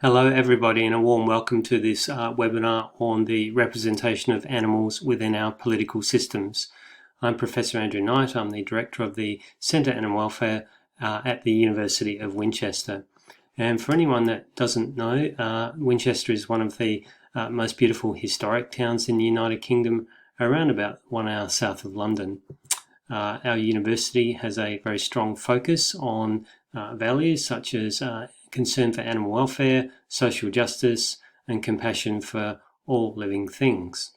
Hello everybody and a warm welcome to this webinar on the representation of animals within our political systems. I'm Professor Andrew Knight. I'm the Director of the Centre Animal Welfare at the University of Winchester. And for anyone that doesn't know, Winchester is one of the most beautiful historic towns in the United Kingdom, around about 1 hour south of London. Our university has a very strong focus on values such as concern for animal welfare, social justice, and compassion for all living things.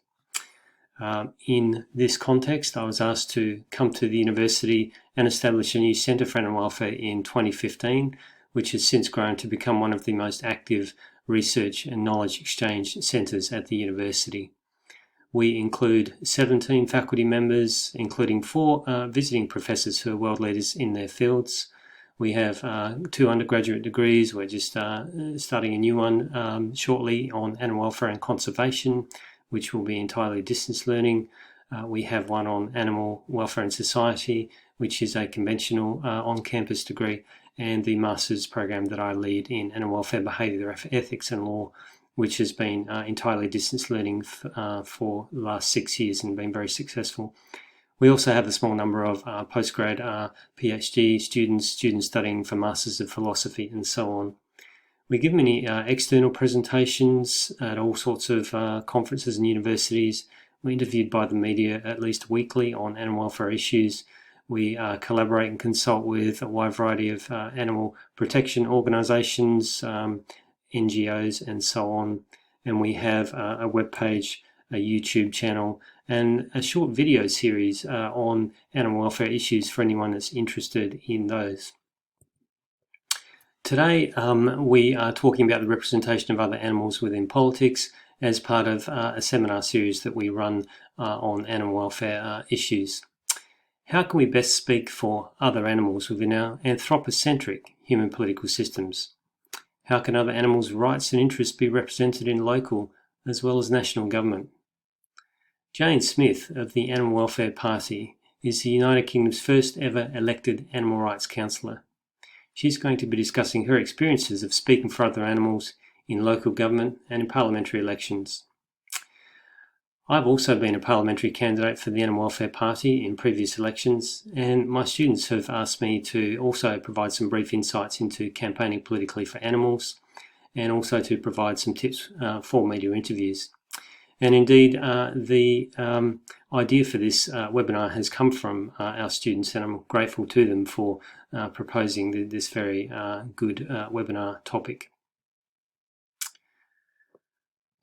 In this context, I was asked to come to the university and establish a new Centre for Animal Welfare in 2015, which has since grown to become one of the most active research and knowledge exchange centres at the university. We include 17 faculty members, including 4 visiting professors who are world leaders in their fields. We have 2 undergraduate degrees. We're just starting a new one shortly on animal welfare and conservation, which will be entirely distance learning. We have one on animal welfare and society, which is a conventional on-campus degree, and the master's program that I lead in animal welfare, behaviour, ethics and law, which has been entirely distance learning for the last 6 years and been very successful. We also have a small number of postgrad PhD students studying for Masters of Philosophy and so on. We give many external presentations at all sorts of conferences and universities. We're interviewed by the media at least weekly on animal welfare issues. We collaborate and consult with a wide variety of animal protection organisations, NGOs and so on, and we have a web page, a YouTube channel, and a short video series on animal welfare issues for anyone that's interested in those. Today we are talking about the representation of other animals within politics as part of a seminar series that we run on animal welfare issues. How can we best speak for other animals within our anthropocentric human political systems? How can other animals' rights and interests be represented in local as well as national government? Jane Smith of the Animal Welfare Party is the United Kingdom's first ever elected animal rights councillor. She's going to be discussing her experiences of speaking for other animals in local government and in parliamentary elections. I've also been a parliamentary candidate for the Animal Welfare Party in previous elections, and my students have asked me to also provide some brief insights into campaigning politically for animals, and also to provide some tips for media interviews. And indeed, the idea for this webinar has come from our students, and I'm grateful to them for proposing this very good webinar topic.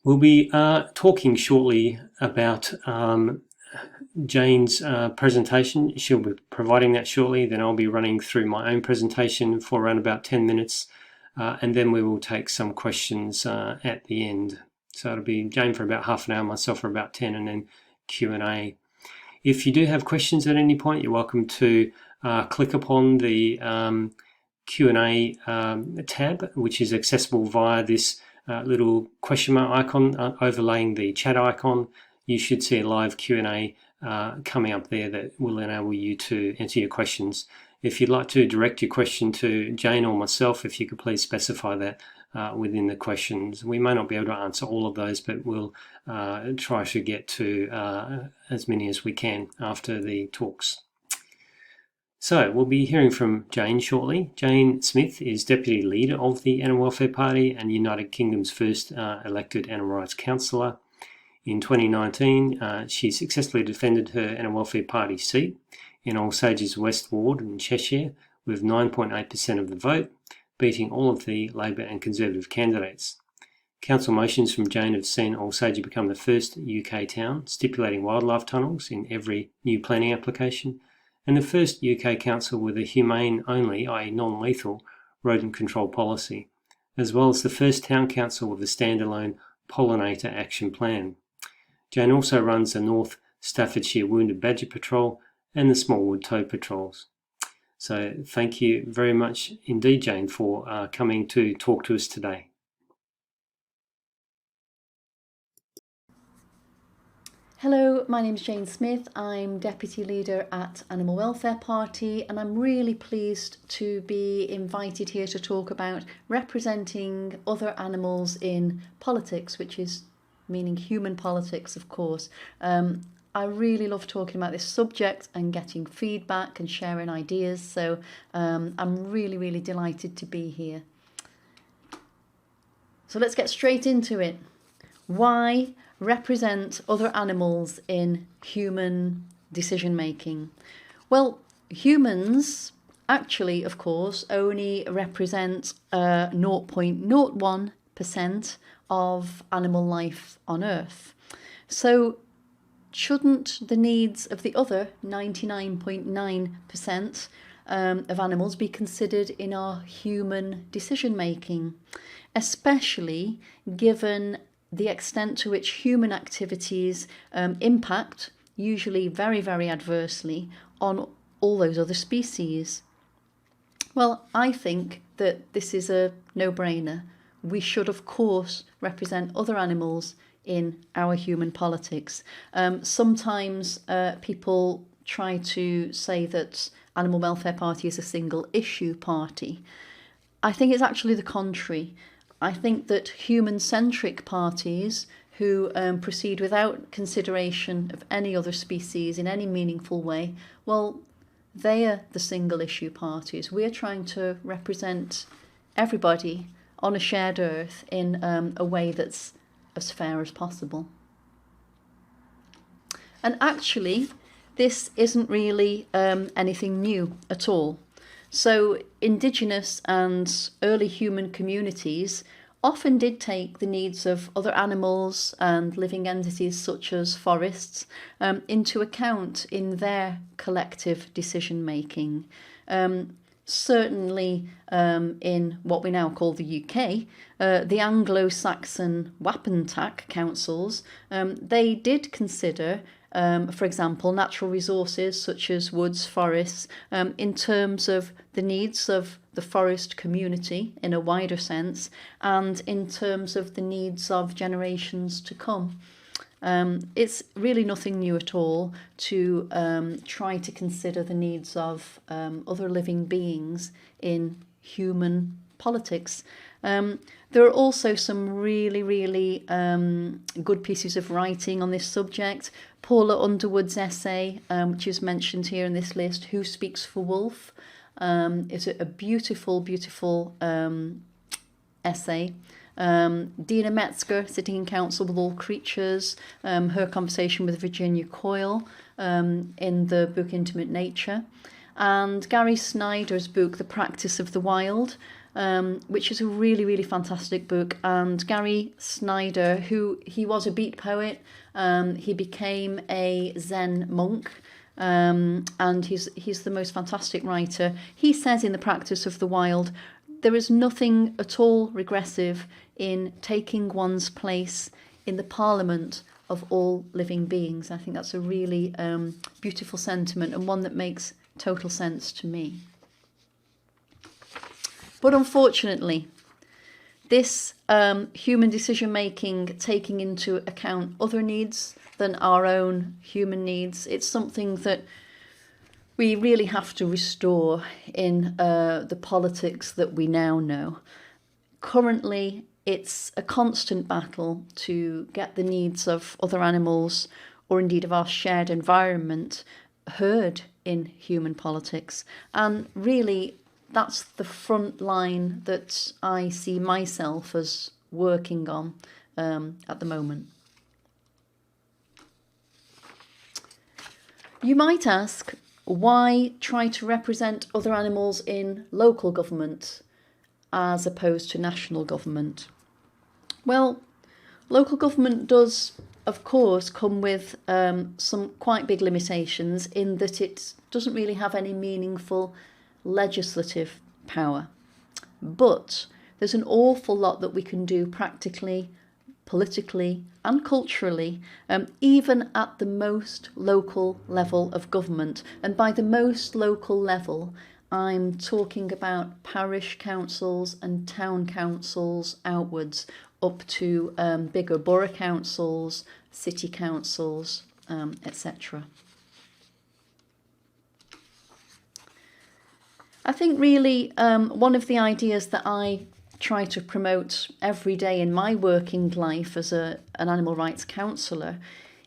We'll be talking shortly about Jane's presentation. She'll be providing that shortly. Then I'll be running through my own presentation for around about 10 minutes. And then we will take some questions at the end. So it'll be Jane for about half an hour, myself for about 10, and then Q&A. If you do have questions at any point, you're welcome to click upon the Q&A tab, which is accessible via this little question mark icon overlaying the chat icon. You should see a live Q&A coming up there that will enable you to answer your questions. If you'd like to direct your question to Jane or myself, if you could please specify that within the questions. We may not be able to answer all of those, but we'll try to get to as many as we can after the talks. So we'll be hearing from Jane shortly. Jane Smith is Deputy Leader of the Animal Welfare Party and United Kingdom's first elected Animal Rights Councillor. In 2019, she successfully defended her Animal Welfare Party seat in All Sages West Ward in Cheshire with 9.8% of the vote, beating all of the Labor and Conservative candidates. Council motions from Jane have seen All Sages become the first UK town stipulating wildlife tunnels in every new planning application, and the first UK council with a humane-only, i.e. non-lethal, rodent control policy, as well as the first town council with a standalone pollinator action plan. Jane also runs the North Staffordshire Wounded Badger Patrol and the Smallwood Toad Patrols. So thank you very much indeed, Jane, for coming to talk to us today. Hello, my name is Jane Smith. I'm Deputy Leader at Animal Welfare Party, and I'm really pleased to be invited here to talk about representing other animals in politics, which is meaning human politics, of course. I really love talking about this subject and getting feedback and sharing ideas, so I'm really delighted to be here. So let's get straight into it. Why represent other animals in human decision making? Well, humans actually, of course, only represent 0.01% of animal life on Earth. So shouldn't the needs of the other 99.9% of animals be considered in our human decision making, especially given the extent to which human activities impact, usually very adversely, on all those other species? Well, I think that this is a no-brainer. We should, of course, represent other animals in our human politics. Sometimes people try to say that Animal Welfare Party is a single issue party. I think it's actually the contrary. I think that human-centric parties who proceed without consideration of any other species in any meaningful way, well, they are the single-issue parties. We're trying to represent everybody on a shared earth in a way that's as fair as possible. And actually, this isn't really anything new at all. So indigenous and early human communities often did take the needs of other animals and living entities such as forests into account in their collective decision making. Certainly in what we now call the UK, the Anglo-Saxon Wapentake councils, they did consider for example, natural resources such as woods, forests, in terms of the needs of the forest community in a wider sense, and in terms of the needs of generations to come. It's really nothing new at all to try to consider the needs of other living beings in human politics. There are also some really good pieces of writing on this subject. Paula Underwood's essay, which is mentioned here in this list, Who Speaks for Wolf, is a beautiful essay. Dina Metzger, sitting in council with all creatures, her conversation with Virginia Coyle in the book Intimate Nature, and Gary Snyder's book The Practice of the Wild, which is a really fantastic book. And Gary Snyder, he was a beat poet, he became a Zen monk, and he's the most fantastic writer. He says in The Practice of the Wild, there is nothing at all regressive in taking one's place in the parliament of all living beings. I think that's a really beautiful sentiment, and one that makes total sense to me. But unfortunately, this human decision-making, taking into account other needs than our own human needs, it's something that we really have to restore in the politics that we now know. Currently, it's a constant battle to get the needs of other animals, or indeed of our shared environment, heard in human politics. And really, that's the front line that I see myself as working on at the moment. You might ask, why try to represent other animals in local government as opposed to national government? Well, local government does, of course, come with some quite big limitations in that it doesn't really have any meaningful legislative power. But there's an awful lot that we can do practically, politically and culturally, even at the most local level of government. And by the most local level, I'm talking about parish councils and town councils outwards, up to bigger borough councils, city councils, etc. I think really one of the ideas that I try to promote every day in my working life as an animal rights counsellor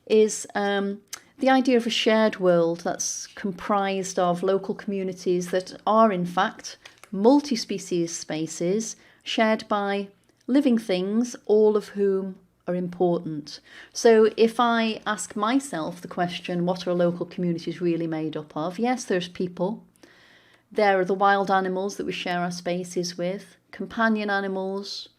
is the idea of a shared world that's comprised of local communities that are in fact multi-species spaces shared by living things, all of whom are important. So if I ask myself the question, what are local communities really made up of? Yes, there's people. There are the wild animals that we share our spaces with, companion animals,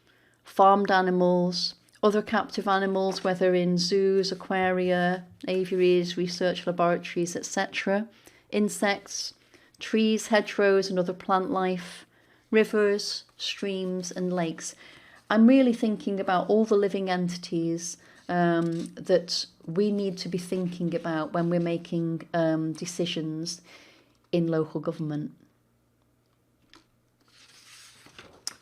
farmed animals, other captive animals, whether in zoos, aquaria, aviaries, research laboratories, etc., insects, trees, hedgerows and other plant life, rivers, streams and lakes. I'm really thinking about all the living entities that we need to be thinking about when we're making decisions in local government.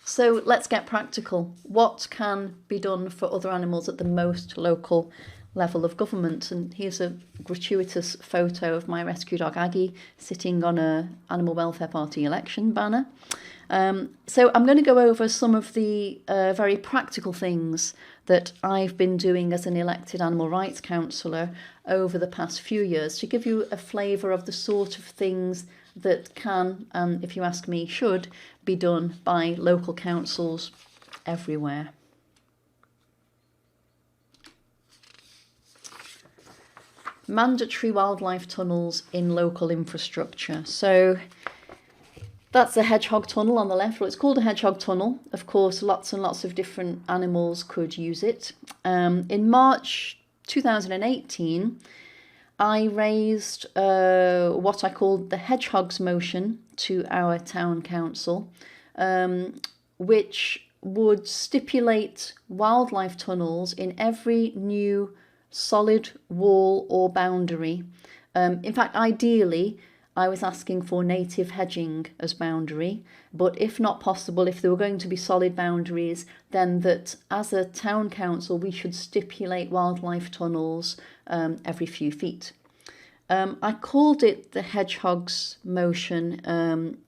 So let's get practical. What can be done for other animals at the most local level of government? And here's a gratuitous photo of my rescue dog Aggie sitting on a Animal Welfare Party election banner. So I'm going to go over some of the very practical things that I've been doing as an elected animal rights counsellor over the past few years to give you a flavour of the sort of things that can, and if you ask me, should be done by local councils everywhere. Mandatory wildlife tunnels in local infrastructure. So that's a hedgehog tunnel on the left. Well, it's called a hedgehog tunnel. Of course, lots and lots of different animals could use it. In March 2018, I raised what I called the hedgehogs motion to our town council, which would stipulate wildlife tunnels in every new solid wall or boundary. In fact, ideally, I was asking for native hedging as boundary, but if not possible, if there were going to be solid boundaries, then that as a town council we should stipulate wildlife tunnels every few feet. I called it the hedgehogs motion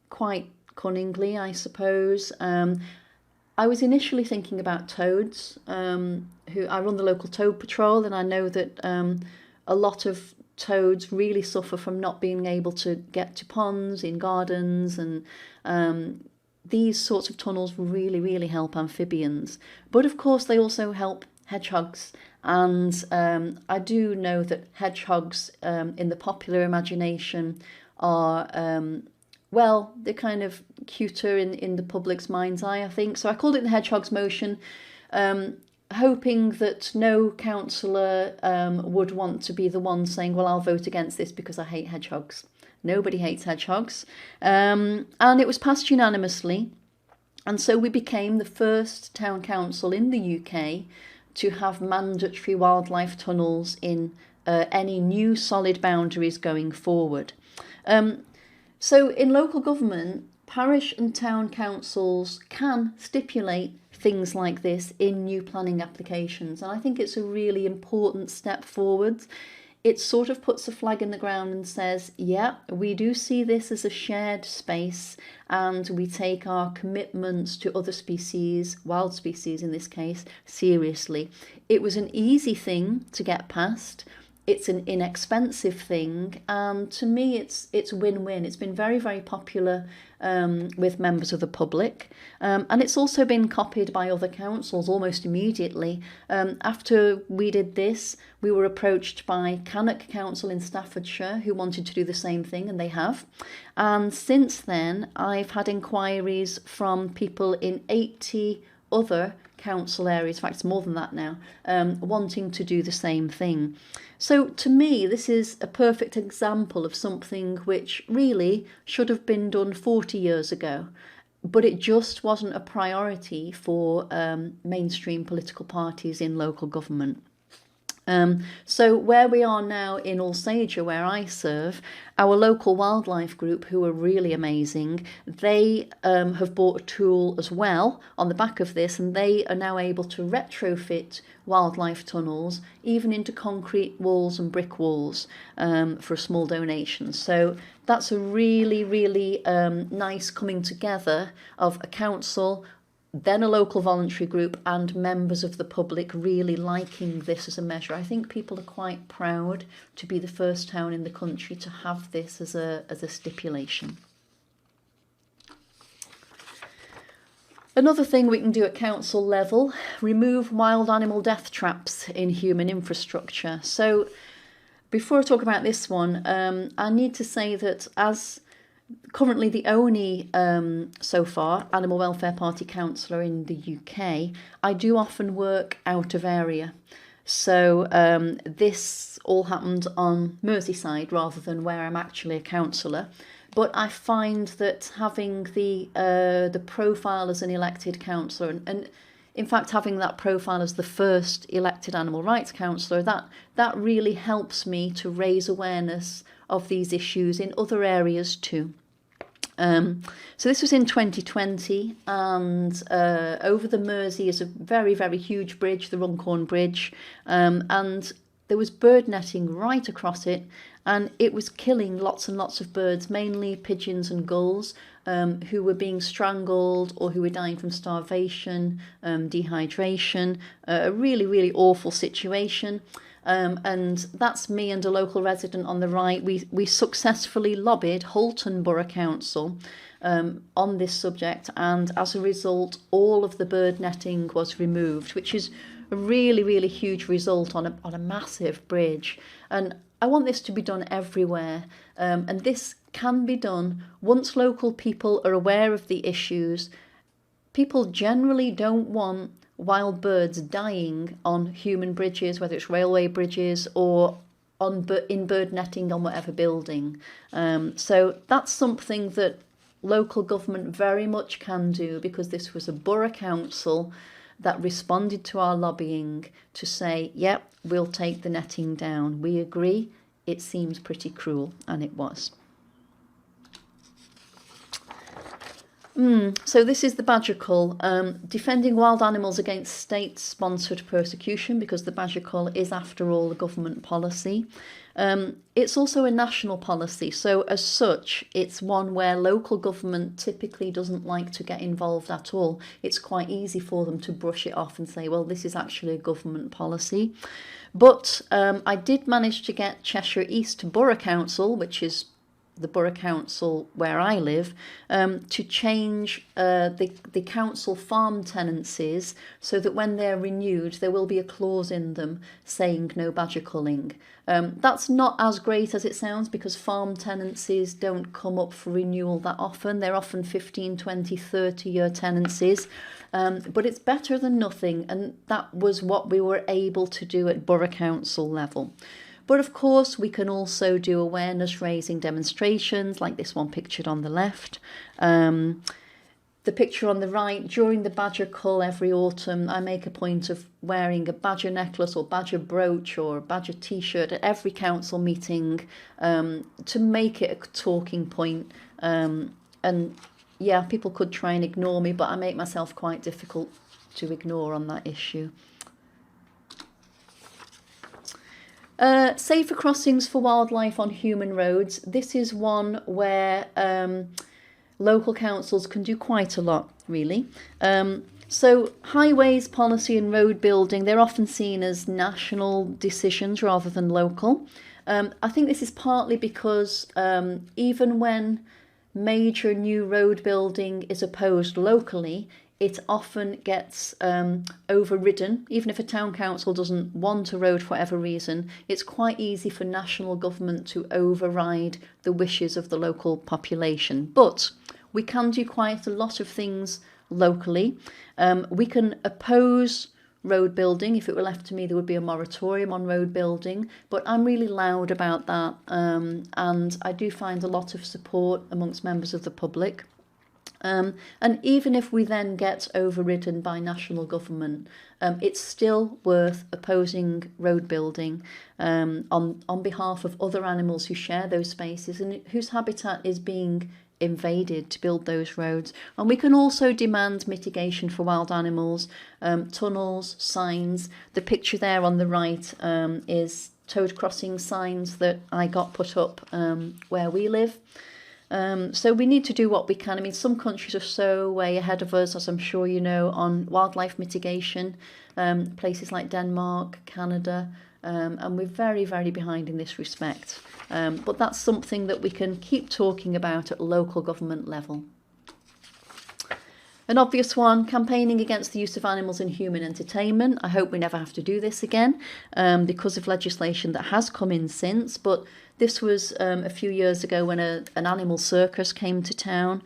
quite cunningly, I suppose. I was initially thinking about toads, who I run the local toad patrol, and I know that a lot of toads really suffer from not being able to get to ponds in gardens, and these sorts of tunnels really, really help amphibians. But of course they also help hedgehogs, and I do know that hedgehogs in the popular imagination are, well, they're kind of cuter in the public's mind's eye, I think. So I called it the hedgehogs motion, hoping that no councillor would want to be the one saying, well, I'll vote against this because I hate hedgehogs. Nobody hates hedgehogs. And it was passed unanimously. And so we became the first town council in the UK to have mandatory wildlife tunnels in any new solid boundaries going forward. So in local government, parish and town councils can stipulate things like this in new planning applications, and I think it's a really important step forward. It sort of puts a flag in the ground and says, yeah, we do see this as a shared space, and we take our commitments to other species, wild species in this case, seriously. It was an easy thing to get past. It's an inexpensive thing, and to me it's win-win. It's been very, very popular with members of the public, and it's also been copied by other councils almost immediately. After we did this, we were approached by Cannock Council in Staffordshire, who wanted to do the same thing, and they have. And since then, I've had inquiries from people in 80 other council areas, in fact it's more than that now, wanting to do the same thing. So to me this is a perfect example of something which really should have been done 40 years ago, but it just wasn't a priority for mainstream political parties in local government. So where we are now in Alsager, where I serve, our local wildlife group, who are really amazing, they have bought a tool as well on the back of this, and they are now able to retrofit wildlife tunnels even into concrete walls and brick walls for a small donation. So that's a really, really nice coming together of a council, then a local voluntary group, and members of the public really liking this as a measure. I think people are quite proud to be the first town in the country to have this as a stipulation. Another thing we can do at council level, remove wild animal death traps in human infrastructure. So before I talk about this one, I need to say that as currently the only, so far, Animal Welfare Party councillor in the UK, I do often work out of area. So this all happened on Merseyside rather than where I'm actually a councillor. But I find that having the profile as an elected councillor, and in fact having that profile as the first elected animal rights councillor, that really helps me to raise awareness of these issues in other areas too. So this was in 2020, and over the Mersey is a very, very huge bridge, the Runcorn Bridge, and there was bird netting right across it, and it was killing lots and lots of birds, mainly pigeons and gulls, who were being strangled or who were dying from starvation, dehydration, a really, really awful situation. And that's me and a local resident on the right. We successfully lobbied Halton Borough Council on this subject, and as a result, all of the bird netting was removed, which is a really, really huge result on a massive bridge. And I want this to be done everywhere, and this can be done once local people are aware of the issues. People generally don't want wild birds dying on human bridges, whether it's railway bridges or in bird netting on whatever building. So that's something that local government very much can do, because this was a borough council that responded to our lobbying to say, yep, we'll take the netting down. We agree, it seems pretty cruel, and it was. So this is the badger cull, defending wild animals against state-sponsored persecution, because the badger cull is, after all, a government policy. It's also a national policy, so as such, it's one where local government typically doesn't like to get involved at all. It's quite easy for them to brush it off and say, well, this is actually a government policy. But I did manage to get Cheshire East Borough Council, which is the borough council where I live, to change the council farm tenancies so that when they're renewed there will be a clause in them saying no badger culling. That's not as great as it sounds, because farm tenancies don't come up for renewal that often. They're often 15, 20, 30-year tenancies. But it's better than nothing, and that was what we were able to do at borough council level. But of course, we can also do awareness raising demonstrations like this one pictured on the left. The picture on the right, during the badger cull every autumn, I make a point of wearing a badger necklace or badger brooch or badger t-shirt at every council meeting to make it a talking point. And yeah, people could try and ignore me, but I make myself quite difficult to ignore on that issue. Safer crossings for wildlife on human roads. This is one where local councils can do quite a lot, really. So highways policy and road building, they're often seen as national decisions rather than local. I think this is partly because even when major new road building is opposed locally, it often gets overridden. Even if a town council doesn't want a road for whatever reason, it's quite easy for national government to override the wishes of the local population. But we can do quite a lot of things locally. We can oppose road building. If it were left to me, there would be a moratorium on road building, but I'm really loud about that, and I do find a lot of support amongst members of the public. And even if we then get overridden by national government, it's still worth opposing road building on behalf of other animals who share those spaces and whose habitat is being invaded to build those roads. And we can also demand mitigation for wild animals, tunnels, signs. The picture there on the right is toad crossing signs that I got put up where we live. So we need to do what we can. I mean, some countries are so way ahead of us, as I'm sure you know, on wildlife mitigation, places like Denmark, Canada, and we're very, very behind in this respect. But that's something that we can keep talking about at local government level. An obvious one, campaigning against the use of animals in human entertainment. I hope we never have to do this again because of legislation that has come in since, but this was a few years ago when an animal circus came to town.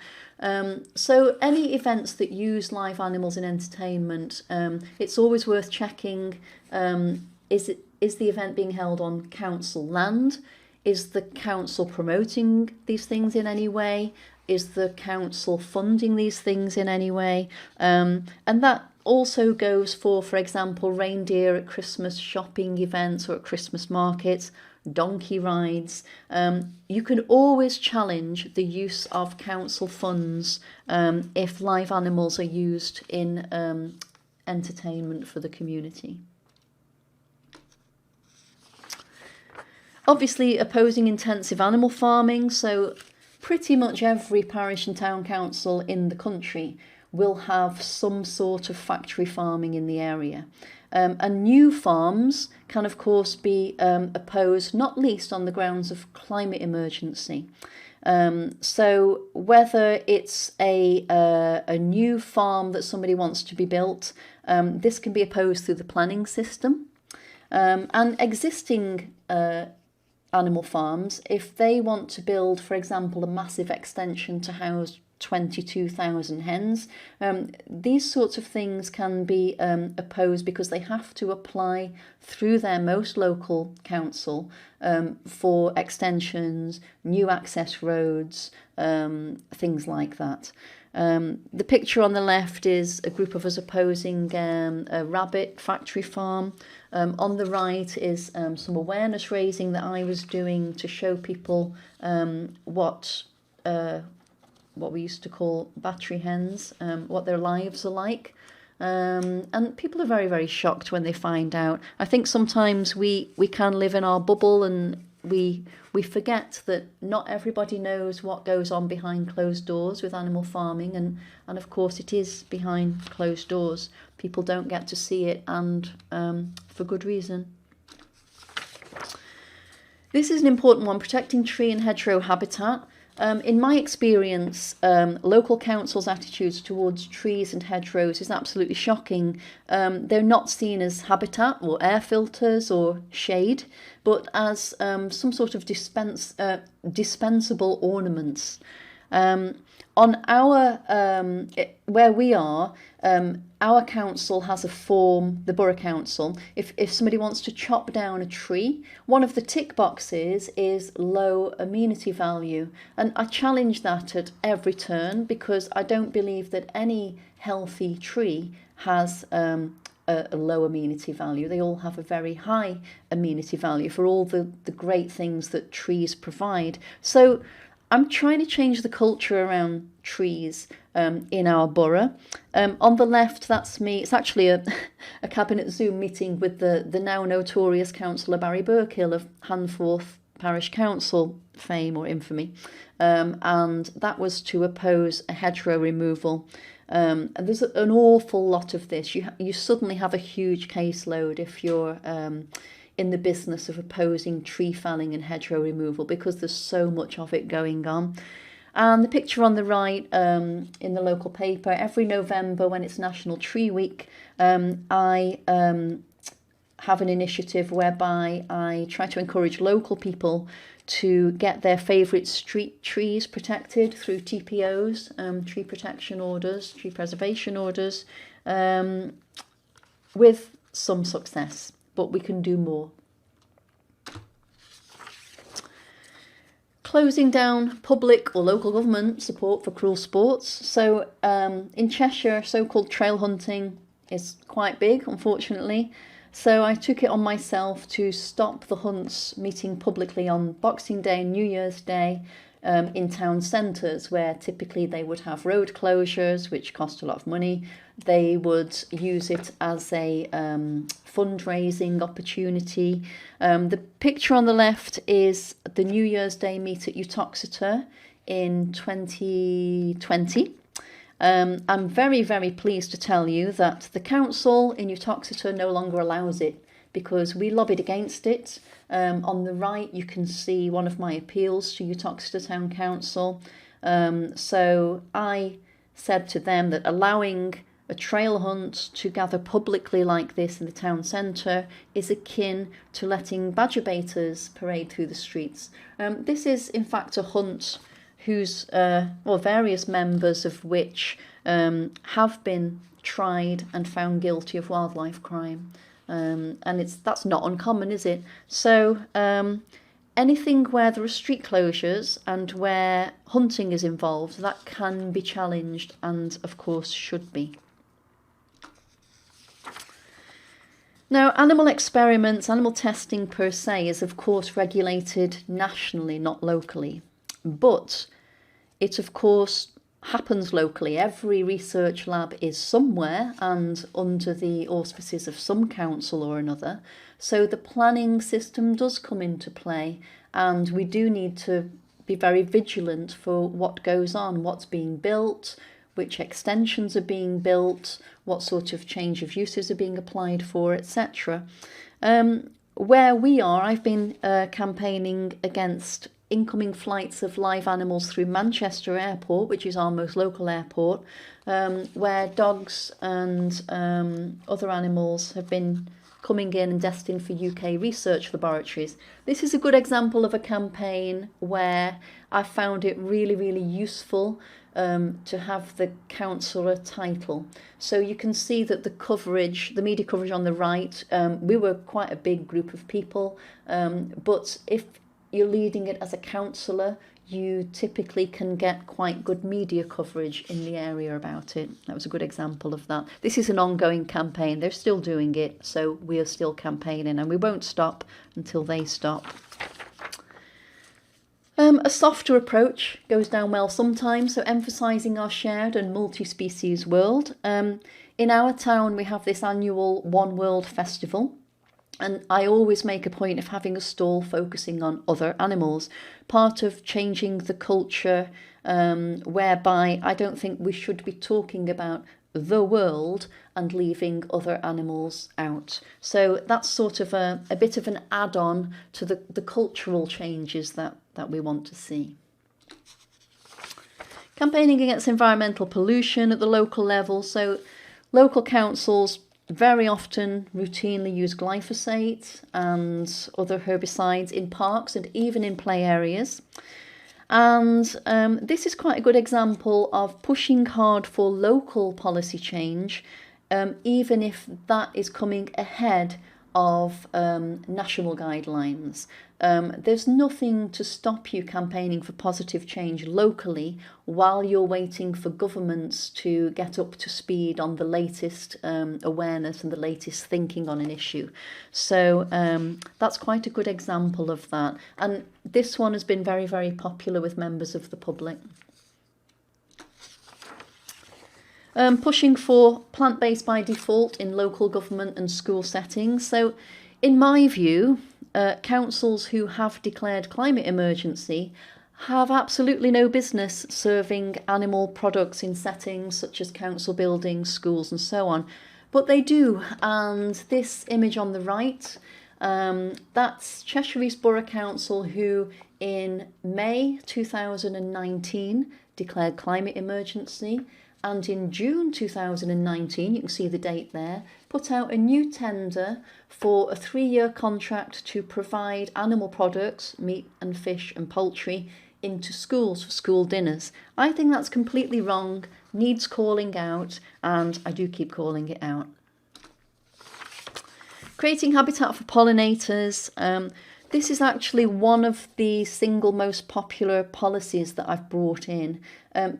So any events that use live animals in entertainment, it's always worth checking, is the event being held on council land? Is the council promoting these things in any way? Is the council funding these things in any way? And that also goes for example, reindeer at Christmas shopping events or at Christmas markets, donkey rides. You can always challenge the use of council funds if live animals are used in entertainment for the community. Obviously opposing intensive animal farming, so pretty much every parish and town council in the country will have some sort of factory farming in the area. And new farms can of course be opposed, not least on the grounds of climate emergency. So whether it's a new farm that somebody wants to be built, this can be opposed through the planning system. And existing animal farms, if they want to build, for example, a massive extension to house 22,000 hens, these sorts of things can be opposed because they have to apply through their most local council for extensions, new access roads, things like that. The picture on the left is a group of us opposing a rabbit factory farm. On the right is some awareness raising that I was doing to show people what we used to call battery hens, what their lives are like. And people are very, very shocked when they find out. I think sometimes we can live in our bubble and we forget that not everybody knows what goes on behind closed doors with animal farming, and of course it is behind closed doors. People don't get to see it, and for good reason. This is an important one, protecting tree and hedgerow habitat. In my experience, local councils' attitudes towards trees and hedgerows is absolutely shocking. They're not seen as habitat or air filters or shade, but as some sort of dispensable ornaments. On our where we are, our council has a form, the borough council. If somebody wants to chop down a tree, one of the tick boxes is low amenity value, and I challenge that at every turn because I don't believe that any healthy tree has a low amenity value. They all have a very high amenity value for all the great things that trees provide. So I'm trying to change the culture around trees in our borough. On the left, that's me. It's actually a cabinet Zoom meeting with the now notorious councillor Barry Burkill of Hanforth Parish Council fame or infamy. And that was to oppose a hedgerow removal. And there's an awful lot of this. You suddenly have a huge caseload if you're in the business of opposing tree felling and hedgerow removal because there's so much of it going on. And the picture on the right in the local paper, every November when it's National Tree Week, I have an initiative whereby I try to encourage local people to get their favourite street trees protected through TPOs, tree protection orders, tree preservation orders, with some success. But we can do more. closing down public or local government support for cruel sports. So in Cheshire, so-called trail hunting is quite big, unfortunately. So I took it on myself to stop the hunts meeting publicly on Boxing Day and New Year's Day in town centres, where typically they would have road closures, which cost a lot of money. They would use it as a fundraising opportunity. The picture on the left is the New Year's Day meet at Uttoxeter in 2020. I'm very, very pleased to tell you that the council in Uttoxeter no longer allows it, because we lobbied against it. On the right, you can see one of my appeals to Uttoxeter Town Council. So I said to them that allowing a trail hunt to gather publicly like this in the town centre is akin to letting badger baiters parade through the streets. This is, in fact, a hunt whose various members of which have been tried and found guilty of wildlife crime. And that's not uncommon, is it? So anything where there are street closures and where hunting is involved, that can be challenged and, of course, should be. Now, animal experiments, animal testing per se is, of course, regulated nationally, not locally. But it, of course, happens locally. Every research lab is somewhere and under the auspices of some council or another. So the planning system does come into play, and we do need to be very vigilant for what goes on, what's being built, which extensions are being built, what sort of change of uses are being applied for, etc. Where we are, I've been campaigning against incoming flights of live animals through Manchester Airport, which is our most local airport, where dogs and other animals have been coming in and destined for UK research laboratories. This is a good example of a campaign where I found it really, really useful to have the councillor title. So you can see that the coverage, the media coverage on the right, we were quite a big group of people, but if you're leading it as a councillor, you typically can get quite good media coverage in the area about it. That was a good example of that. This is an ongoing campaign. They're still doing it, so we are still campaigning, and we won't stop until they stop. A softer approach goes down well sometimes, so emphasising our shared and multi-species world. In our town, we have this annual One World Festival, and I always make a point of having a stall focusing on other animals, part of changing the culture whereby I don't think we should be talking about the world and leaving other animals out. So that's sort of a bit of an add-on to the cultural changes that we want to see. Campaigning against environmental pollution at the local level. So local councils very often routinely use glyphosate and other herbicides in parks and even in play areas. And this is quite a good example of pushing hard for local policy change, even if that is coming ahead of national guidelines. There's nothing to stop you campaigning for positive change locally while you're waiting for governments to get up to speed on the latest awareness and the latest thinking on an issue. So that's quite a good example of that. And this one has been very, very popular with members of the public. Pushing for plant-based by default in local government and school settings. So in my view, councils who have declared climate emergency have absolutely no business serving animal products in settings such as council buildings, schools and so on. But they do, and this image on the right, that's Cheshire East Borough Council, who in May 2019 declared climate emergency, and in June 2019, you can see the date there, put out a new tender for a 3-year contract to provide animal products, meat and fish and poultry, into schools for school dinners. I think that's completely wrong, needs calling out, and I do keep calling it out. Creating habitat for pollinators. This is actually one of the single most popular policies that I've brought in.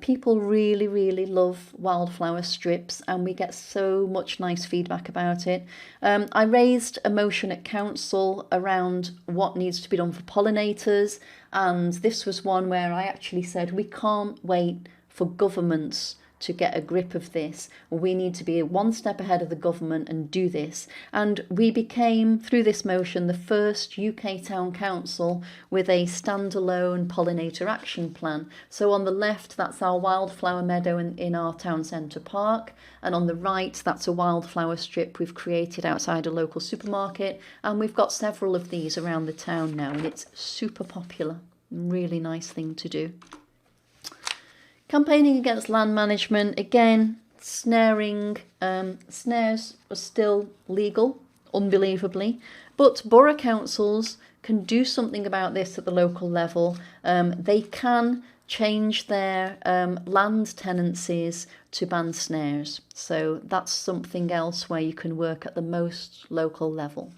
People really, really love wildflower strips, and we get so much nice feedback about it. I raised a motion at council around what needs to be done for pollinators, and this was one where I actually said we can't wait for governments to get a grip of this. We need to be one step ahead of the government and do this. And we became, through this motion, the first UK town council with a standalone pollinator action plan. So on the left, that's our wildflower meadow in our town centre park. And on the right, that's a wildflower strip we've created outside a local supermarket. And we've got several of these around the town now, and it's super popular. Really nice thing to do. Campaigning against land management, again, snaring. Snares are still legal, unbelievably, but borough councils can do something about this at the local level. They can change their land tenancies to ban snares. So that's something else where you can work at the most local level.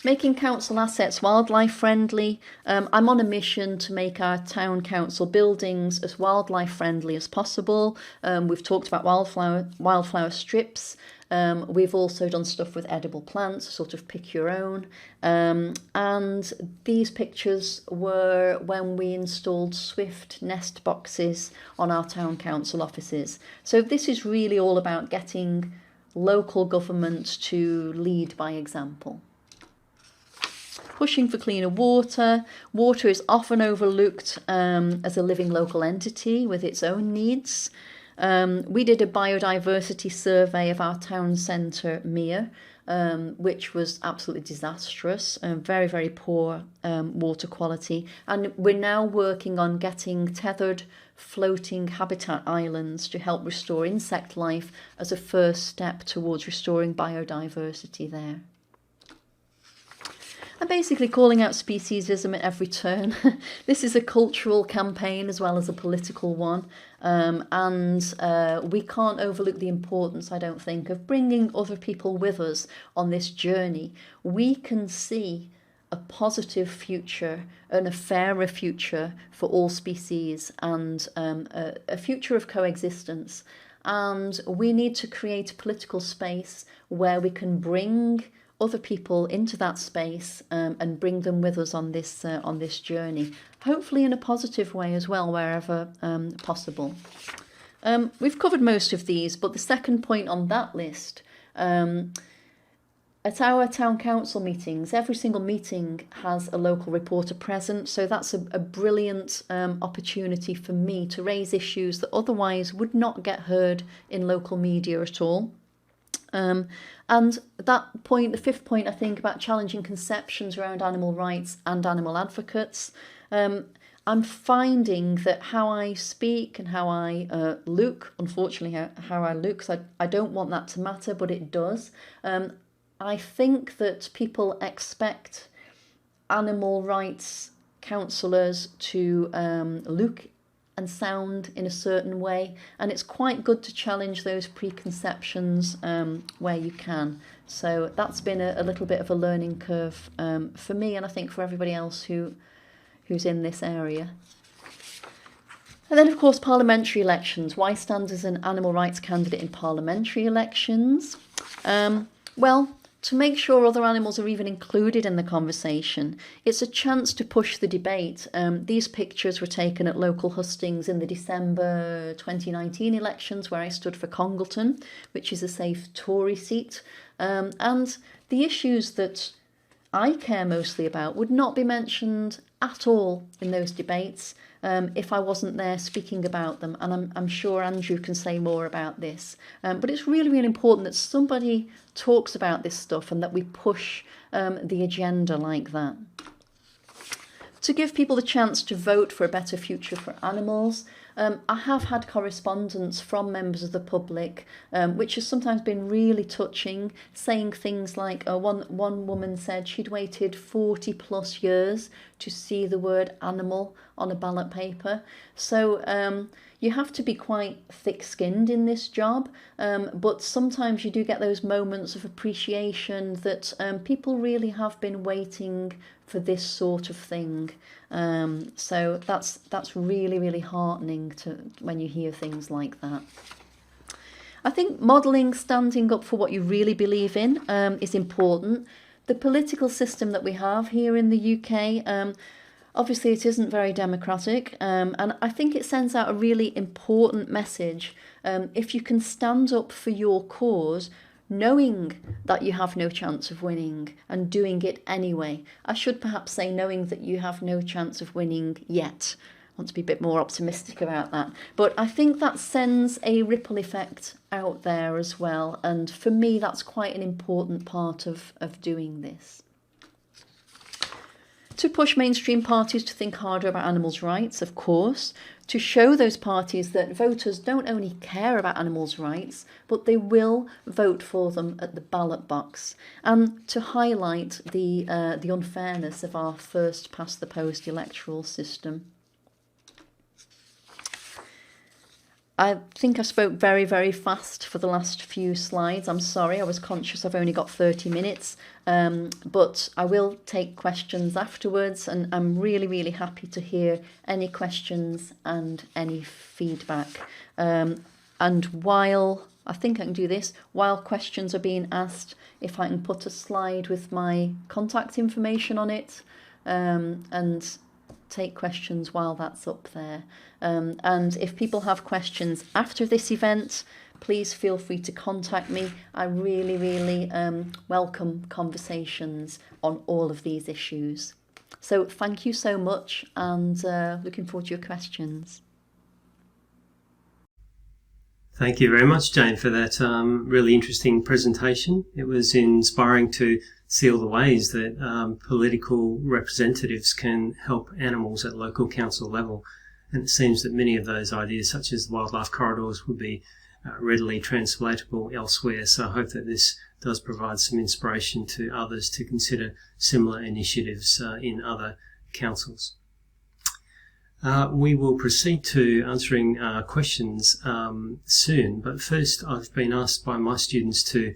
Making council assets wildlife friendly. I'm on a mission to make our town council buildings as wildlife friendly as possible. We've talked about wildflower strips. We've also done stuff with edible plants, sort of pick your own. And these pictures were when we installed Swift nest boxes on our town council offices. So this is really all about getting local government to lead by example. Pushing for cleaner water. Water is often overlooked as a living local entity with its own needs. We did a biodiversity survey of our town centre, Mere, which was absolutely disastrous, very, very poor water quality. And we're now working on getting tethered floating habitat islands to help restore insect life as a first step towards restoring biodiversity there. I'm basically calling out speciesism at every turn. This is a cultural campaign as well as a political one. And we can't overlook the importance, I don't think, of bringing other people with us on this journey. We can see a positive future and a fairer future for all species, and a future of coexistence. And we need to create a political space where we can bring other people into that space and bring them with us on this journey, hopefully in a positive way as well, wherever possible. We've covered most of these, but the second point on that list, at our town council meetings, every single meeting has a local reporter present, so that's a brilliant opportunity for me to raise issues that otherwise would not get heard in local media at all. And that point, the fifth point, I think, about challenging conceptions around animal rights and animal advocates. I'm finding that how I speak and how I look, unfortunately, how I look, 'cause I don't want that to matter, but it does. I think that people expect animal rights counsellors to look and sound in a certain way, and it's quite good to challenge those preconceptions where you can. So that's been a little bit of a learning curve for me, and I think for everybody else who's in this area. And then, of course, parliamentary elections. Why stand as an animal rights candidate in parliamentary elections? Well, to make sure other animals are even included in the conversation. It's a chance to push the debate. These pictures were taken at local hustings in the December 2019 elections, where I stood for Congleton, which is a safe Tory seat. And the issues that I care mostly about would not be mentioned at all in those debates if I wasn't there speaking about them. And I'm sure Andrew can say more about this. But it's really, really important that somebody talks about this stuff and that we push the agenda like that. to give people the chance to vote for a better future for animals. I have had correspondence from members of the public, which has sometimes been really touching, saying things like, one woman said she'd waited 40 plus years to see the word animal on a ballot paper. So you have to be quite thick-skinned in this job, but sometimes you do get those moments of appreciation that people really have been waiting for this sort of thing. So that's really, really heartening when you hear things like that. I think modelling standing up for what you really believe in is important. The political system that we have here in the UK, obviously it isn't very democratic, and I think it sends out a really important message. If you can stand up for your cause, knowing that you have no chance of winning and doing it anyway. I should perhaps say knowing that you have no chance of winning yet. I want to be a bit more optimistic about that. But I think that sends a ripple effect out there as well. And for me, that's quite an important part of doing this. To push mainstream parties to think harder about animals' rights, of course, to show those parties that voters don't only care about animals' rights, but they will vote for them at the ballot box, and to highlight the unfairness of our first-past-the-post electoral system. I think I spoke very, very fast for the last few slides. I'm sorry, I was conscious I've only got 30 minutes, but I will take questions afterwards, and I'm really, really happy to hear any questions and any feedback. And while, I think I can do this, while questions are being asked, if I can put a slide with my contact information on it, and take questions while that's up there. And if people have questions after this event, please feel free to contact me. I really, really welcome conversations on all of these issues. So thank you so much, and looking forward to your questions. Thank you very much, Jane, for that really interesting presentation. It was inspiring to see all the ways that political representatives can help animals at local council level. And it seems that many of those ideas, such as the wildlife corridors, would be readily translatable elsewhere. So I hope that this does provide some inspiration to others to consider similar initiatives in other councils. We will proceed to answering questions soon, but first I've been asked by my students to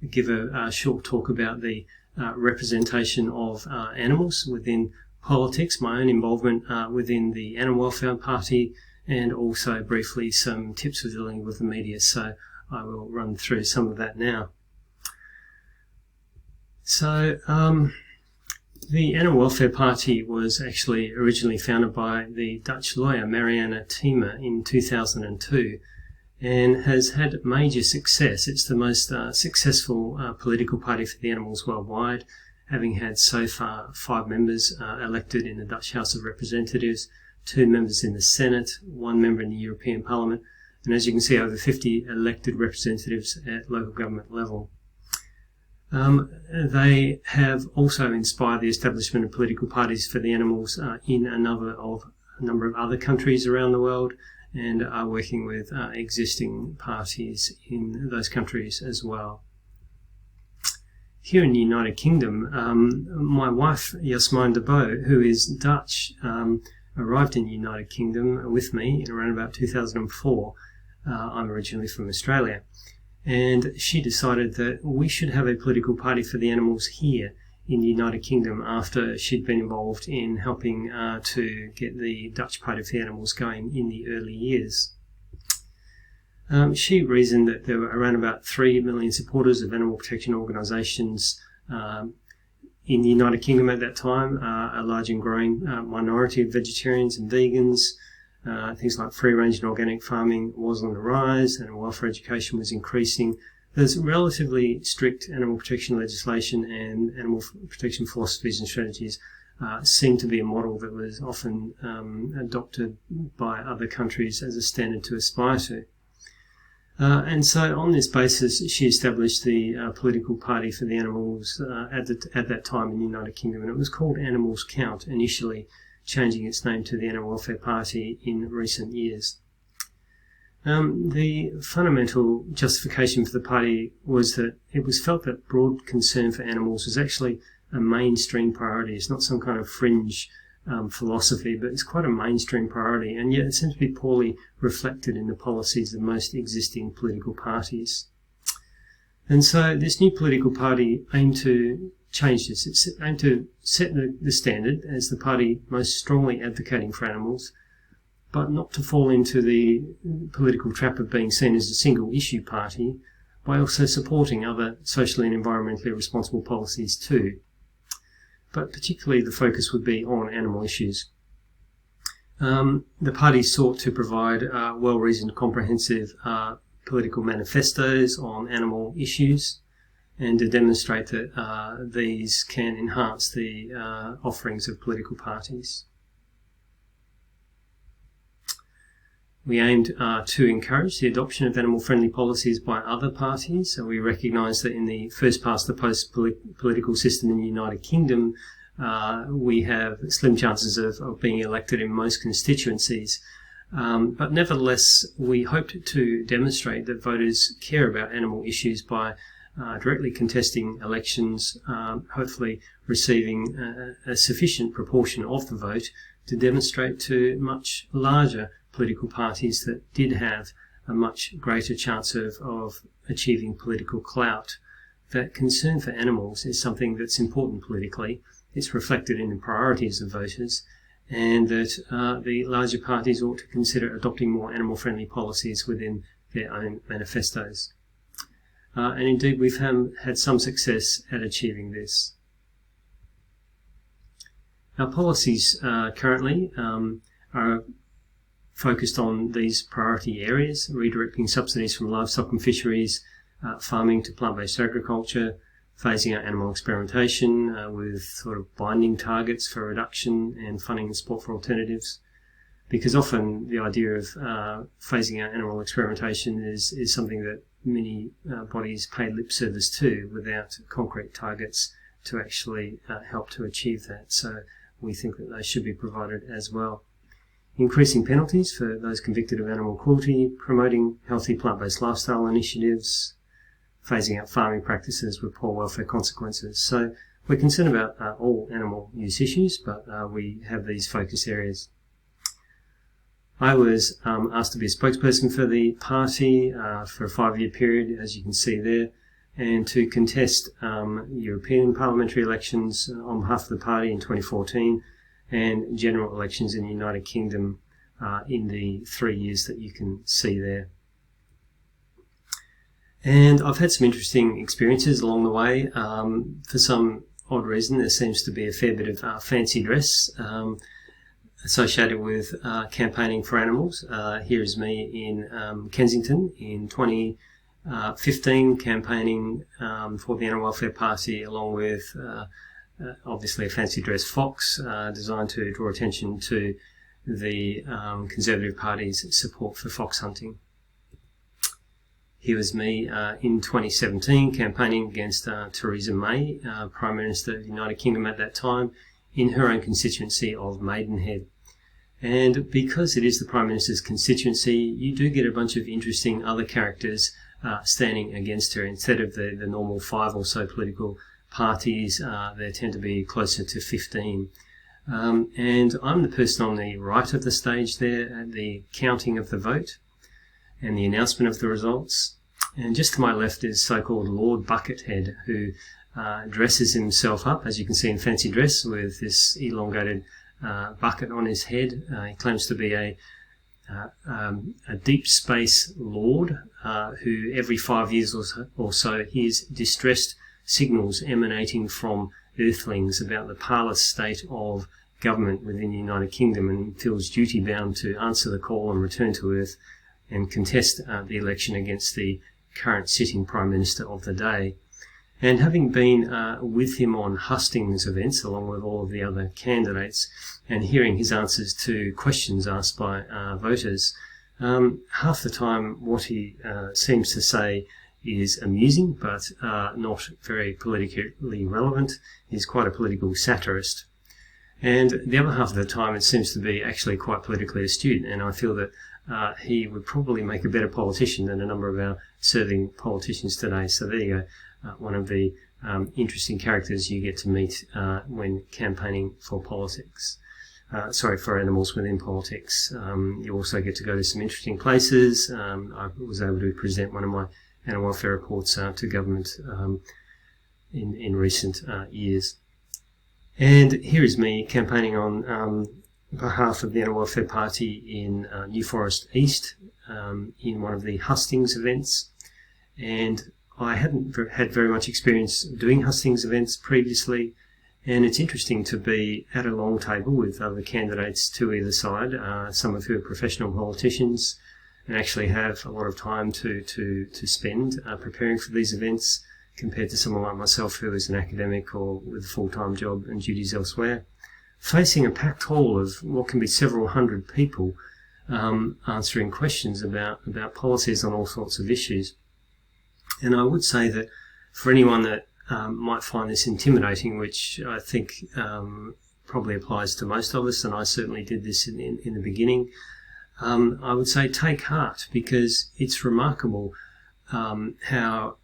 give a short talk about the representation of animals within politics, my own involvement within the Animal Welfare Party, and also briefly some tips for dealing with the media. So I will run through some of that now. So the Animal Welfare Party was actually originally founded by the Dutch lawyer Marianne Thieme in 2002 and has had major success. It's the most successful political party for the animals worldwide, having had so far 5 members elected in the Dutch House of Representatives, 2 members in the Senate, 1 member in the European Parliament, and as you can see, over 50 elected representatives at local government level. They have also inspired the establishment of political parties for the animals in a number of other countries around the world, and are working with existing parties in those countries as well. Here in the United Kingdom, my wife Jasmijn de Boo, who is Dutch, arrived in the United Kingdom with me in around about 2004. I'm originally from Australia. And she decided that we should have a political party for the animals here in the United Kingdom after she'd been involved in helping to get the Dutch Party for the Animals going in the early years. She reasoned that there were around about 3 million supporters of animal protection organisations in the United Kingdom at that time, a large and growing minority of vegetarians and vegans. Things like free-range and organic farming was on the rise, and welfare education was increasing. There's relatively strict animal protection legislation, and animal protection philosophies and strategies seem to be a model that was often adopted by other countries as a standard to aspire to. And so on this basis, she established the political party for the animals at that time in the United Kingdom, and it was called Animals Count initially, changing its name to the Animal Welfare Party in recent years. The fundamental justification for the party was that it was felt that broad concern for animals was actually a mainstream priority. It's not some kind of fringe philosophy, but it's quite a mainstream priority, and yet it seems to be poorly reflected in the policies of most existing political parties. And so this new political party aimed to change this. It aimed to set the standard as the party most strongly advocating for animals, but not to fall into the political trap of being seen as a single issue party, by also supporting other socially and environmentally responsible policies too. But particularly the focus would be on animal issues. The party sought to provide well-reasoned, comprehensive political manifestos on animal issues, and to demonstrate that these can enhance the offerings of political parties. We aimed to encourage the adoption of animal-friendly policies by other parties. So we recognise that in the first past the post political system in the United Kingdom, we have slim chances of being elected in most constituencies. But nevertheless, we hoped to demonstrate that voters care about animal issues by directly contesting elections, hopefully receiving a sufficient proportion of the vote to demonstrate to much larger political parties that did have a much greater chance of achieving political clout that concern for animals is something that's important politically. It's reflected in the priorities of voters, and that the larger parties ought to consider adopting more animal-friendly policies within their own manifestos. And indeed, we've had some success at achieving this. Our policies currently are focused on these priority areas: redirecting subsidies from livestock and fisheries, farming to plant-based agriculture, phasing out animal experimentation with sort of binding targets for reduction, and funding the support for alternatives. Because often the idea of phasing out animal experimentation is something that many bodies pay lip service to without concrete targets to actually help to achieve that. So we think that they should be provided as well. Increasing penalties for those convicted of animal cruelty, promoting healthy plant-based lifestyle initiatives, phasing out farming practices with poor welfare consequences. So we're concerned about all animal use issues, but we have these focus areas. I was asked to be a spokesperson for the party for a 5-year period, as you can see there, and to contest European parliamentary elections on behalf of the party in 2014 and general elections in the United Kingdom in the 3 years that you can see there. And I've had some interesting experiences along the way. For some odd reason, there seems to be a fair bit of fancy dress associated with campaigning for animals. Here is me in Kensington in 2015 campaigning for the Animal Welfare Party, along with obviously a fancy dress fox designed to draw attention to the Conservative Party's support for fox hunting. Here was me in 2017 campaigning against Theresa May, Prime Minister of the United Kingdom at that time, in her own constituency of Maidenhead. And because it is the Prime Minister's constituency, you do get a bunch of interesting other characters standing against her. Instead of the normal 5 or so political parties, there tend to be closer to 15. And I'm the person on the right of the stage there at the counting of the vote and the announcement of the results. And just to my left is so-called Lord Buckethead, who dresses himself up, as you can see, in fancy dress with this elongated bucket on his head. He claims to be a deep space lord who every 5 years or so hears distressed signals emanating from earthlings about the parlous state of government within the United Kingdom, and feels duty-bound to answer the call and return to Earth and contest the election against the current sitting Prime Minister of the day. And having been with him on hustings events, along with all of the other candidates, and hearing his answers to questions asked by voters, half the time what he seems to say is amusing, but not very politically relevant. He's quite a political satirist. And the other half of the time it seems to be actually quite politically astute, and I feel that he would probably make a better politician than a number of our serving politicians today. So there you go, one of the interesting characters you get to meet when campaigning for politics. For animals within politics. You also get to go to some interesting places. I was able to present one of my animal welfare reports to government in recent years. And here is me campaigning on behalf of the Animal Welfare Party in New Forest East in one of the hustings events. And I hadn't had very much experience doing hustings events previously, and it's interesting to be at a long table with other candidates to either side, some of who are professional politicians, and actually have a lot of time to spend preparing for these events, compared to someone like myself who is an academic or with a full-time job and duties elsewhere, facing a packed hall of what can be several hundred people answering questions about policies on all sorts of issues. And I would say that for anyone that might find this intimidating, which I think probably applies to most of us, and I certainly did this in the beginning, I would say take heart, because it's remarkable how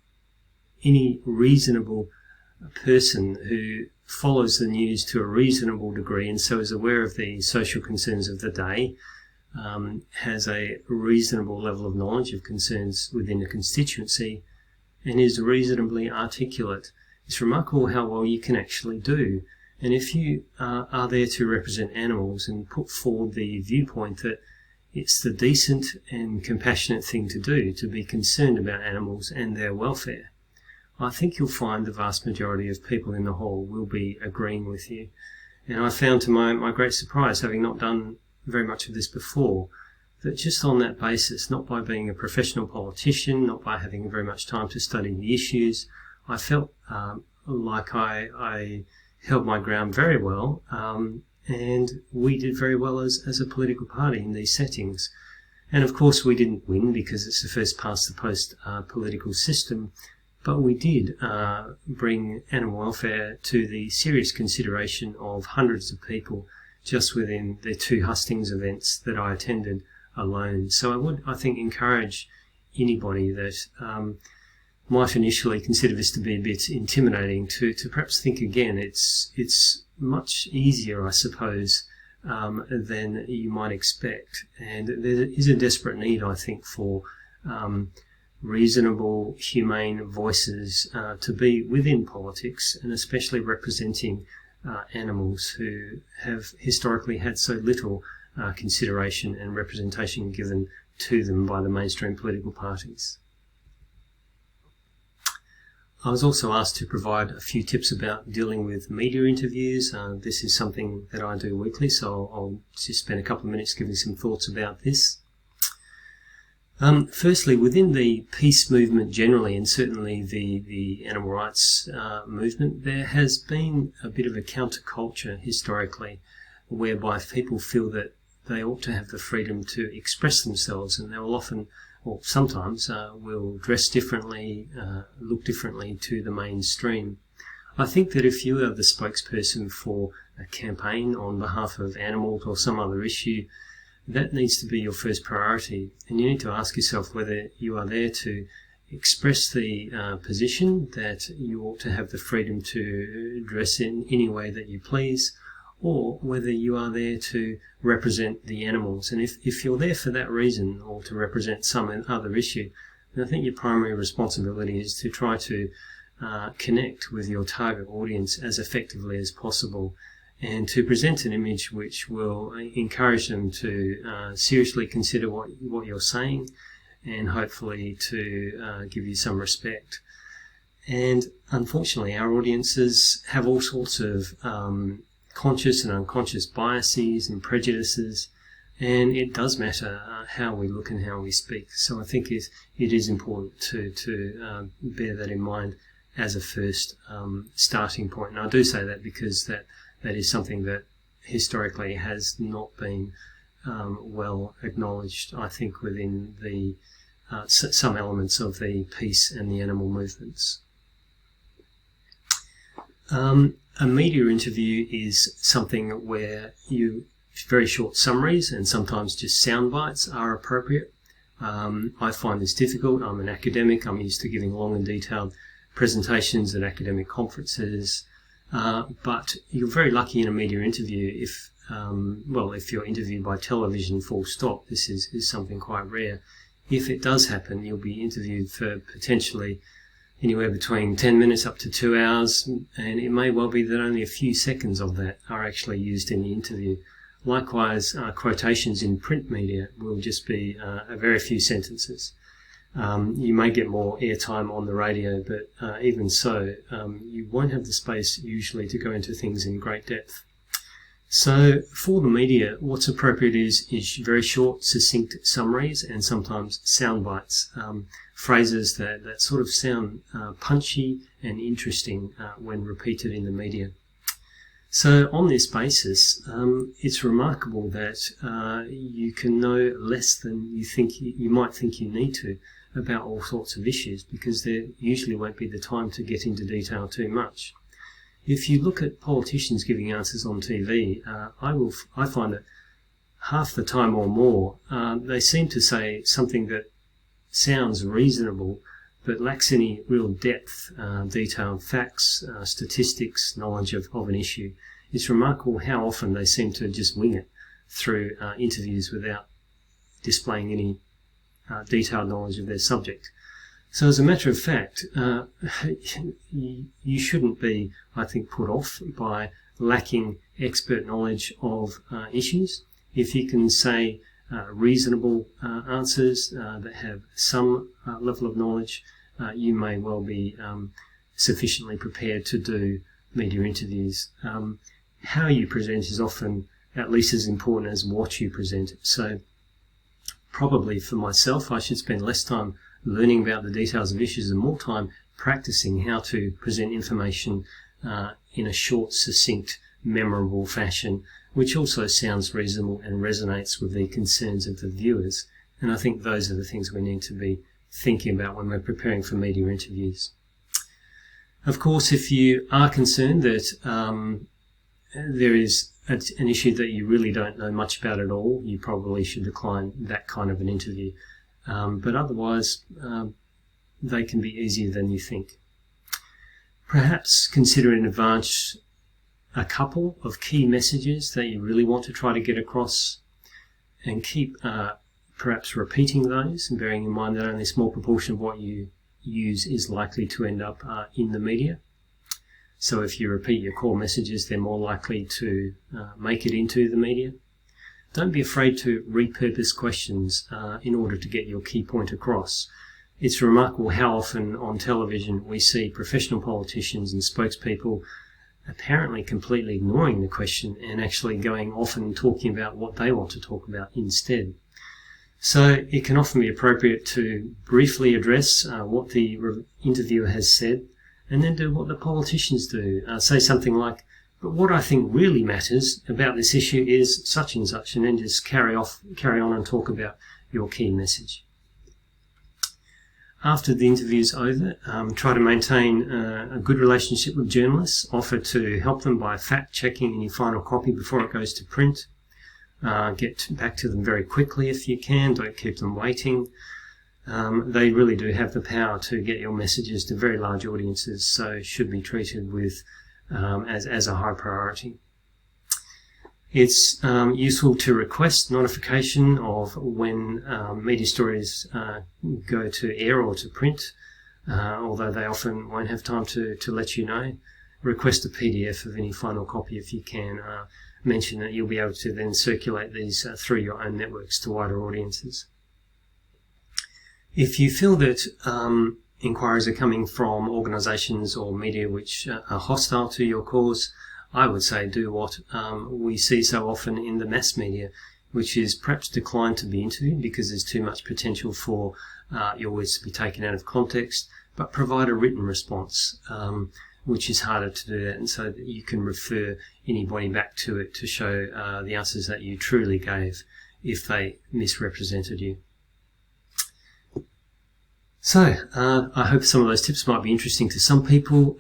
any reasonable person who follows the news to a reasonable degree and so is aware of the social concerns of the day, has a reasonable level of knowledge of concerns within a constituency, and is reasonably articulate. It's remarkable how well you can actually do. And if you are there to represent animals and put forward the viewpoint that it's the decent and compassionate thing to do to be concerned about animals and their welfare, I think you'll find the vast majority of people in the hall will be agreeing with you. And I found, to my great surprise, having not done very much of this before, that just on that basis, not by being a professional politician, not by having very much time to study the issues, I felt like I held my ground very well, and we did very well as a political party in these settings. And of course we didn't win because it's the first past the post political system, but we did bring animal welfare to the serious consideration of hundreds of people just within the 2 hustings events that I attended alone. So I would, I think, encourage anybody that might initially consider this to be a bit intimidating to perhaps think again. It's much easier, I suppose, than you might expect. And there is a desperate need, I think, for reasonable, humane voices to be within politics, and especially representing animals who have historically had so little consideration and representation given to them by the mainstream political parties. I was also asked to provide a few tips about dealing with media interviews. This is something that I do weekly, so I'll just spend a couple of minutes giving some thoughts about this. Firstly, within the peace movement generally, and certainly the animal rights movement, there has been a bit of a counterculture historically, whereby people feel that they ought to have the freedom to express themselves, and they will often, or sometimes, will dress differently, look differently to the mainstream. I think that if you are the spokesperson for a campaign on behalf of animals or some other issue, that needs to be your first priority, and you need to ask yourself whether you are there to express the position that you ought to have the freedom to dress in any way that you please, or whether you are there to represent the animals. And if you're there for that reason, or to represent some other issue, then I think your primary responsibility is to try to connect with your target audience as effectively as possible, and to present an image which will encourage them to seriously consider what you're saying, and hopefully to give you some respect. And unfortunately, our audiences have all sorts of conscious and unconscious biases and prejudices, and it does matter how we look and how we speak. So I think it is important to bear that in mind as a first starting point. And I do say that because that is something that historically has not been well acknowledged, I think, within the some elements of the peace and the animal movements. A media interview is something where very short summaries and sometimes just sound bites are appropriate. I find this difficult. I'm an academic. I'm used to giving long and detailed presentations at academic conferences. But you're very lucky in a media interview if you're interviewed by television full stop. This is something quite rare. If it does happen, you'll be interviewed for potentially anywhere between 10 minutes up to 2 hours, and it may well be that only a few seconds of that are actually used in the interview. Likewise, quotations in print media will just be a very few sentences. You may get more airtime on the radio, but even so, you won't have the space usually to go into things in great depth. So for the media, what's appropriate is very short, succinct summaries and sometimes sound bites, phrases that sort of sound punchy and interesting when repeated in the media. So on this basis, it's remarkable that you can know less than you might think you need to about all sorts of issues, because there usually won't be the time to get into detail too much. If you look at politicians giving answers on TV, I find that half the time or more, they seem to say something that sounds reasonable but lacks any real depth, detailed facts, statistics, knowledge of an issue. It's remarkable how often they seem to just wing it through interviews without displaying any detailed knowledge of their subject. So as a matter of fact, you shouldn't be, I think, put off by lacking expert knowledge of issues. If you can say reasonable answers that have some level of knowledge, you may well be sufficiently prepared to do media interviews. How you present is often at least as important as what you present. So probably for myself, I should spend less time learning about the details of issues and more time practicing how to present information in a short, succinct, memorable fashion, which also sounds reasonable and resonates with the concerns of the viewers. And I think those are the things we need to be thinking about when we're preparing for media interviews. Of course, if you are concerned that there is an issue that you really don't know much about at all, you probably should decline that kind of an interview. But otherwise, they can be easier than you think. Perhaps consider in advance a couple of key messages that you really want to try to get across, and keep perhaps repeating those, and bearing in mind that only a small proportion of what you use is likely to end up in the media. So if you repeat your core messages, they're more likely to make it into the media. Don't be afraid to repurpose questions in order to get your key point across. It's remarkable how often on television we see professional politicians and spokespeople apparently completely ignoring the question and actually going off and talking about what they want to talk about instead. So it can often be appropriate to briefly address what the interviewer has said, and then do what the politicians do. Say something like, but what I think really matters about this issue is such and such, and then just carry on and talk about your key message. After the interview's over, try to maintain a good relationship with journalists. Offer to help them by fact-checking any final copy before it goes to print. Get back to them very quickly if you can. Don't keep them waiting. They really do have the power to get your messages to very large audiences, so should be treated with as a high priority. It's useful to request notification of when media stories go to air or to print, although they often won't have time to let you know. Request a PDF of any final copy if you can. Mention that you'll be able to then circulate these through your own networks to wider audiences. If you feel that inquiries are coming from organisations or media which are hostile to your cause, I would say do what we see so often in the mass media, which is perhaps decline to be interviewed because there's too much potential for your words to be taken out of context, but provide a written response, which is harder to do that, and so that you can refer anybody back to it to show the answers that you truly gave if they misrepresented you. So, I hope some of those tips might be interesting to some people.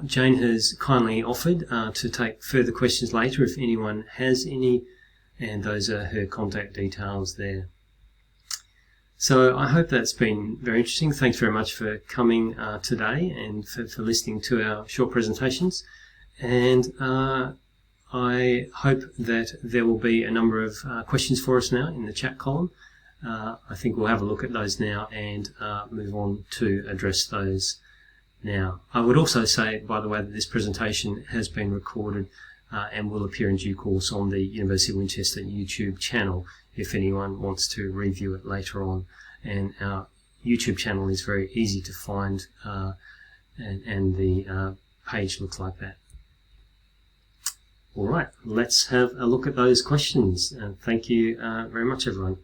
Jane has kindly offered to take further questions later if anyone has any, and those are her contact details there. So I hope that's been very interesting. Thanks very much for coming today and for listening to our short presentations. And I hope that there will be a number of questions for us now in the chat column. I think we'll have a look at those now and move on to address those now. I would also say, by the way, that this presentation has been recorded and will appear in due course on the University of Winchester YouTube channel if anyone wants to review it later on. And our YouTube channel is very easy to find, and the page looks like that. All right, let's have a look at those questions. Thank you very much, everyone.